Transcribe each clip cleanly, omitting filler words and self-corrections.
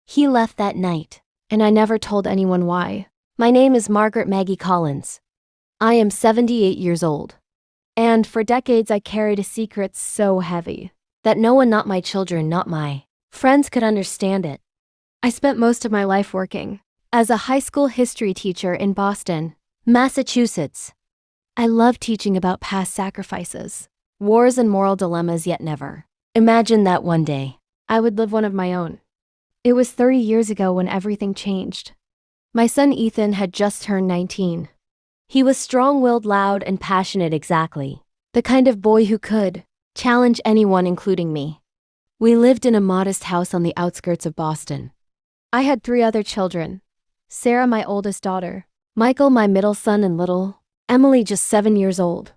He left that night, and I never told anyone why. My name is Margaret Maggie Collins. I am 78 years old. And for decades I carried a secret so heavy that no one, not my children, not my friends, could understand it. I spent most of my life working as a high school history teacher in Boston, Massachusetts. I loved teaching about past sacrifices, wars and moral dilemmas, yet never imagined that one day I would live one of my own. It was 30 years ago when everything changed. My son Ethan had just turned 19. He was strong-willed, loud, and passionate, exactly the kind of boy who could challenge anyone, including me. We lived in a modest house on the outskirts of Boston. I had 3 other children: Sarah, my oldest daughter; Michael, my middle son; and little Emily, just 7 years old.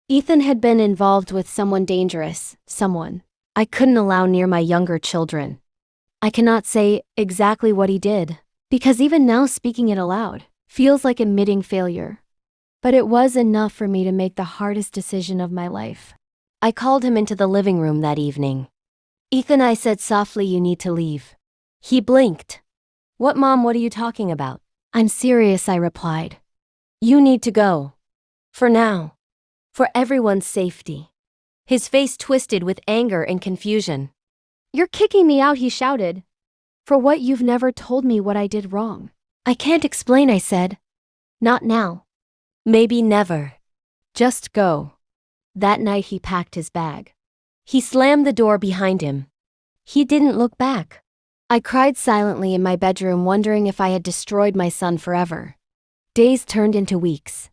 Ethan had been involved with someone dangerous, someone I couldn't allow near my younger children. I cannot say exactly what he did, because even now speaking it aloud feels like admitting failure. But it was enough for me to make the hardest decision of my life. I called him into the living room that evening. "Ethan," I said softly, "you need to leave." He blinked. "What, Mom? What are you talking about?" "I'm serious," I replied. "You need to go. For now. For everyone's safety." His face twisted with anger and confusion. "You're kicking me out," he shouted. "For what? You've never told me what I did wrong." "I can't explain," I said. "Not now. Maybe never. Just go." That night he packed his bag. He slammed the door behind him. He didn't look back. I cried silently in my bedroom, wondering if I had destroyed my son forever. Days turned into weeks.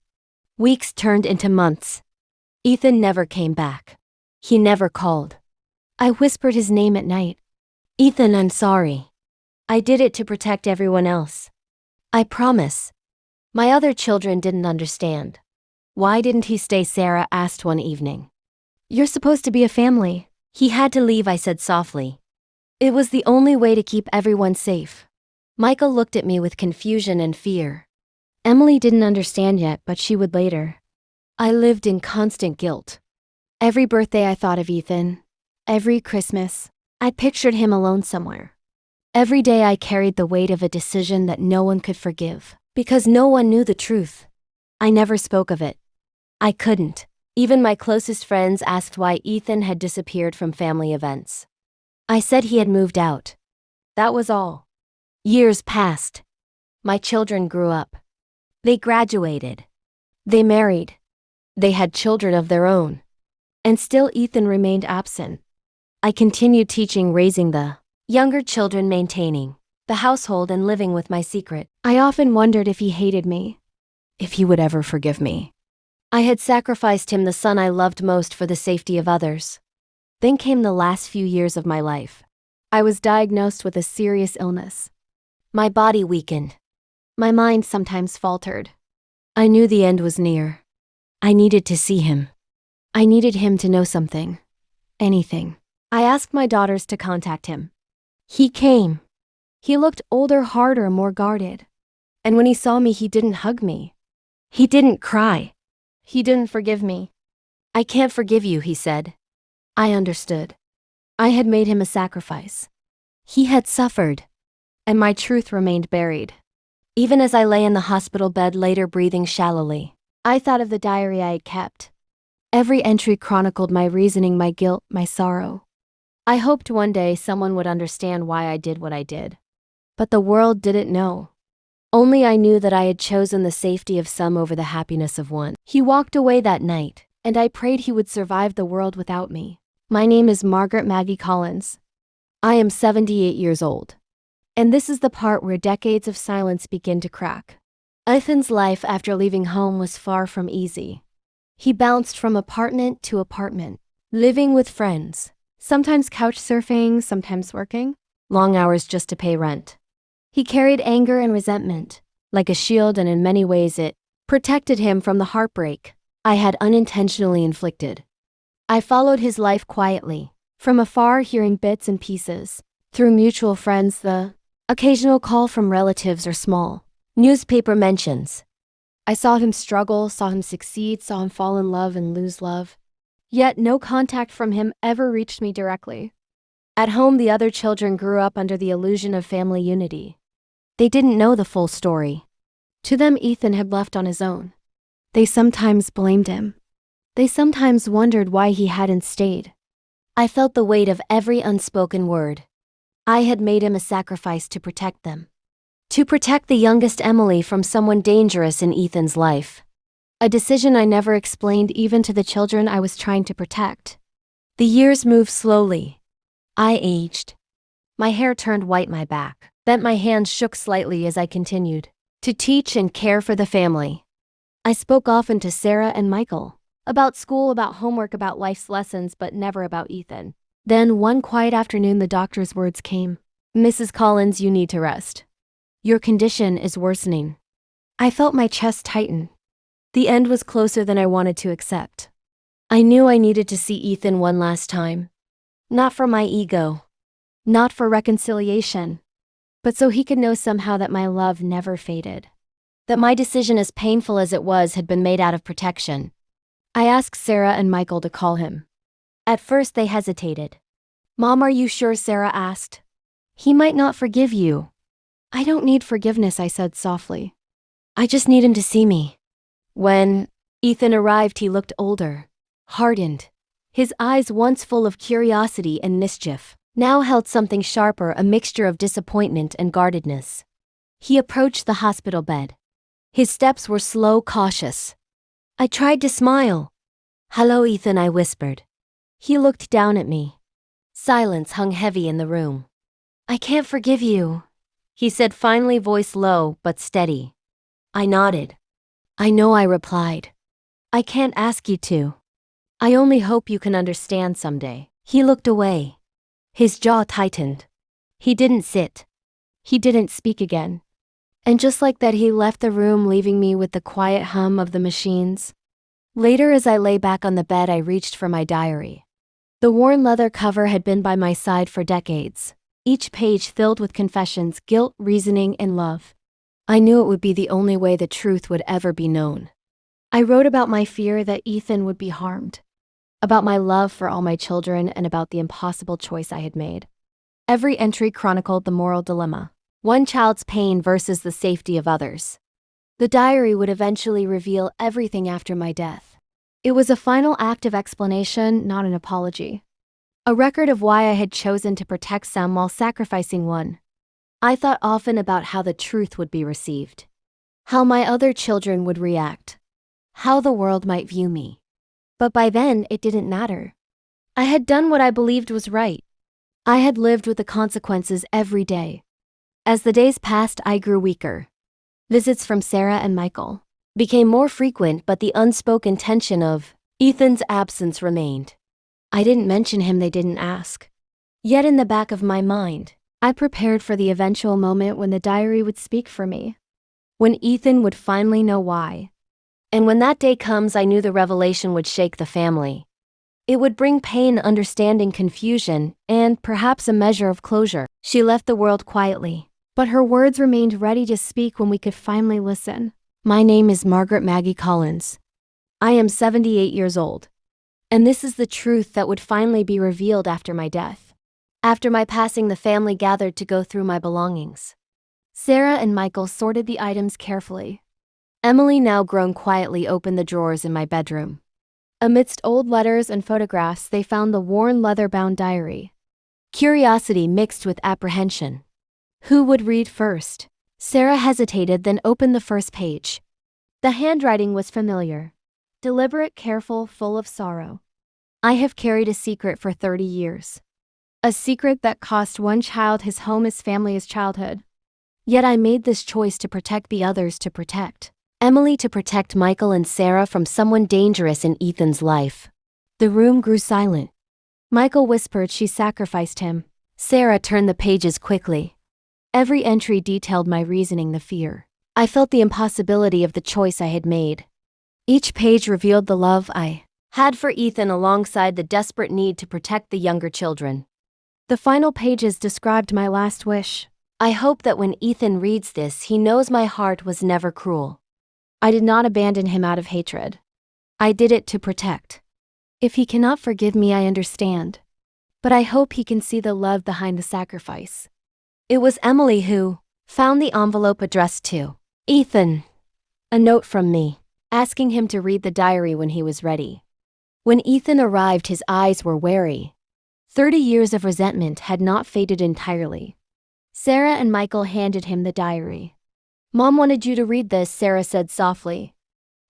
Weeks turned into months. Ethan never came back. He never called. I whispered his name at night. "Ethan, I'm sorry. I did it to protect everyone else. I promise." My other children didn't understand. "Why didn't he stay?" Sarah asked one evening. "You're supposed to be a family." "He had to leave," I said softly. "It was the only way to keep everyone safe." Michael looked at me with confusion and fear. Emily didn't understand yet, but she would later. I lived in constant guilt. Every birthday I thought of Ethan. Every Christmas, I pictured him alone somewhere. Every day I carried the weight of a decision that no one could forgive, because no one knew the truth. I never spoke of it. I couldn't. Even my closest friends asked why Ethan had disappeared from family events. I said he had moved out. That was all. Years passed. My children grew up. They graduated. They married. They had children of their own. And still Ethan remained absent. I continued teaching, raising the younger children, maintaining the household, and living with my secret. I often wondered if he hated me, if he would ever forgive me. I had sacrificed him, the son I loved most, for the safety of others. Then came the last few years of my life. I was diagnosed with a serious illness. My body weakened. My mind sometimes faltered. I knew the end was near. I needed to see him. I needed him to know something. Anything. I asked my daughters to contact him. He came. He looked older, harder, more guarded. And when he saw me, he didn't hug me. He didn't cry. He didn't forgive me. "I can't forgive you," he said. I understood. I had made him a sacrifice. He had suffered. And my truth remained buried. Even as I lay in the hospital bed later, breathing shallowly, I thought of the diary I had kept. Every entry chronicled my reasoning, my guilt, my sorrow. I hoped one day someone would understand why I did what I did. But the world didn't know. Only I knew that I had chosen the safety of some over the happiness of one. He walked away that night, and I prayed he would survive the world without me. My name is Margaret Maggie Collins. I am 78 years old. And this is the part where decades of silence begin to crack. Ethan's life after leaving home was far from easy. He bounced from apartment to apartment, living with friends, sometimes couch surfing, sometimes working long hours just to pay rent. He carried anger and resentment like a shield, and in many ways it protected him from the heartbreak I had unintentionally inflicted. I followed his life quietly, from afar, hearing bits and pieces, through mutual friends, the occasional call from relatives, or small newspaper mentions. I saw him struggle, saw him succeed, saw him fall in love and lose love. Yet no contact from him ever reached me directly. At home, the other children grew up under the illusion of family unity. They didn't know the full story. To them, Ethan had left on his own. They sometimes blamed him. They sometimes wondered why he hadn't stayed. I felt the weight of every unspoken word. I had made him a sacrifice to protect them. To protect the youngest Emily from someone dangerous in Ethan's life. A decision I never explained even to the children I was trying to protect. The years moved slowly. I aged. My hair turned white, my back bent, my hands shook slightly as I continued to teach and care for the family. I spoke often to Sarah and Michael. About school, about homework, about life's lessons, but never about Ethan. Then one quiet afternoon the doctor's words came. "Mrs. Collins, you need to rest. Your condition is worsening." I felt my chest tighten. The end was closer than I wanted to accept. I knew I needed to see Ethan one last time. Not for my ego. Not for reconciliation. But so he could know somehow that my love never faded. That my decision, as painful as it was, had been made out of protection. I asked Sarah and Michael to call him. At first they hesitated. "Mom, are you sure?" Sarah asked. "He might not forgive you." "I don't need forgiveness," I said softly. "I just need him to see me." When Ethan arrived, he looked older, hardened. His eyes, once full of curiosity and mischief, now held something sharper, a mixture of disappointment and guardedness. He approached the hospital bed. His steps were slow, cautious. I tried to smile. "Hello, Ethan," I whispered. He looked down at me. Silence hung heavy in the room. "I can't forgive you," he said finally, voice low but steady. I nodded. "I know," I replied. "I can't ask you to. I only hope you can understand someday." He looked away. His jaw tightened. He didn't sit. He didn't speak again. And just like that, he left the room, leaving me with the quiet hum of the machines. Later, as I lay back on the bed, I reached for my diary. The worn leather cover had been by my side for decades, each page filled with confessions, guilt, reasoning, and love. I knew it would be the only way the truth would ever be known. I wrote about my fear that Ethan would be harmed, about my love for all my children, and about the impossible choice I had made. Every entry chronicled the moral dilemma: one child's pain versus the safety of others. The diary would eventually reveal everything after my death. It was a final act of explanation, not an apology. A record of why I had chosen to protect some while sacrificing one. I thought often about how the truth would be received, how my other children would react, how the world might view me. But by then, it didn't matter. I had done what I believed was right. I had lived with the consequences every day. As the days passed, I grew weaker. Visits from Sarah and Michael became more frequent, but the unspoken tension of Ethan's absence remained. I didn't mention him, they didn't ask. Yet in the back of my mind, I prepared for the eventual moment when the diary would speak for me. When Ethan would finally know why. And when that day comes, I knew the revelation would shake the family. It would bring pain, understanding, confusion, and perhaps a measure of closure. She left the world quietly, but her words remained ready to speak when we could finally listen. My name is Margaret Maggie Collins. I am 78 years old. And this is the truth that would finally be revealed after my death. After my passing, the family gathered to go through my belongings. Sarah and Michael sorted the items carefully. Emily, now grown, quietly opened the drawers in my bedroom. Amidst old letters and photographs, they found the worn leather-bound diary. Curiosity mixed with apprehension. Who would read first? Sarah hesitated, then opened the first page. The handwriting was familiar. Deliberate, careful, full of sorrow. I have carried a secret for 30 years. A secret that cost one child his home, his family, his childhood. Yet I made this choice to protect the others, to protect Emily, to protect Michael and Sarah from someone dangerous in Ethan's life. The room grew silent. Michael whispered she sacrificed him. Sarah turned the pages quickly. Every entry detailed my reasoning, the fear. I felt the impossibility of the choice I had made. Each page revealed the love I had for Ethan alongside the desperate need to protect the younger children. The final pages described my last wish. I hope that when Ethan reads this, he knows my heart was never cruel. I did not abandon him out of hatred. I did it to protect. If he cannot forgive me, I understand. but I hope he can see the love behind the sacrifice. It was Emily who found the envelope addressed to Ethan. A note from me, asking him to read the diary when he was ready. When Ethan arrived, his eyes were wary. 30 years of resentment had not faded entirely. Sarah and Michael handed him the diary. "Mom wanted you to read this," Sarah said softly.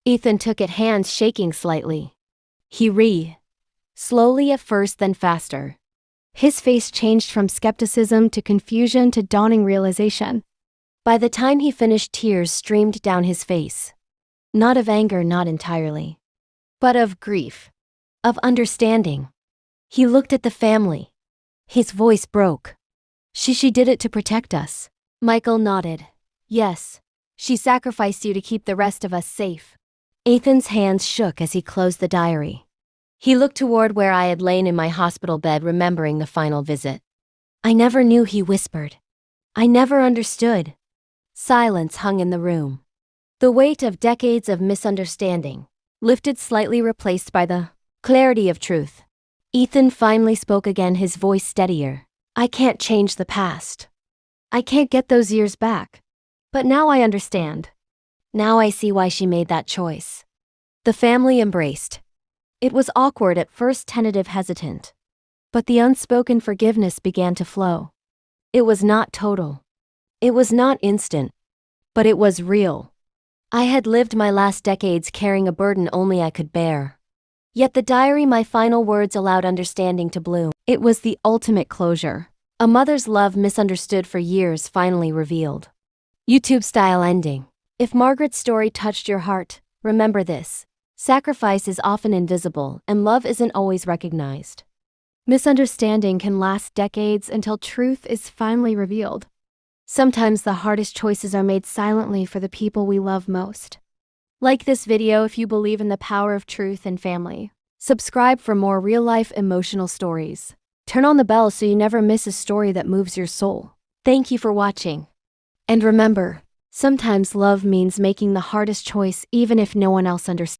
Ethan took it, hands shaking slightly. He read. Slowly at first, then faster. His face changed from skepticism to confusion to dawning realization. By the time he finished, tears streamed down his face. Not of anger, not entirely, but of grief, of understanding. He looked at the family. His voice broke. She did it to protect us." Michael nodded. "Yes, she sacrificed you to keep the rest of us safe." Ethan's hands shook as he closed the diary. He looked toward where I had lain in my hospital bed, remembering the final visit. "I never knew," he whispered. "I never understood." Silence hung in the room. The weight of decades of misunderstanding lifted slightly, replaced by the clarity of truth. Ethan finally spoke again, his voice steadier. "I can't change the past. I can't get those years back. But now I understand. Now I see why she made that choice." The family embraced. It was awkward at first, tentative, hesitant. But the unspoken forgiveness began to flow. It was not total. It was not instant. But it was real. I had lived my last decades carrying a burden only I could bear. Yet the diary, my final words, allowed understanding to bloom. It was the ultimate closure. A mother's love misunderstood for years, finally revealed. YouTube-style ending. If Margaret's story touched your heart, remember this. Sacrifice is often invisible, and love isn't always recognized. Misunderstanding can last decades until truth is finally revealed. Sometimes the hardest choices are made silently for the people we love most. Like this video if you believe in the power of truth and family. Subscribe for more real-life emotional stories. Turn on the bell so you never miss a story that moves your soul. Thank you for watching. And remember, sometimes love means making the hardest choice even if no one else understands.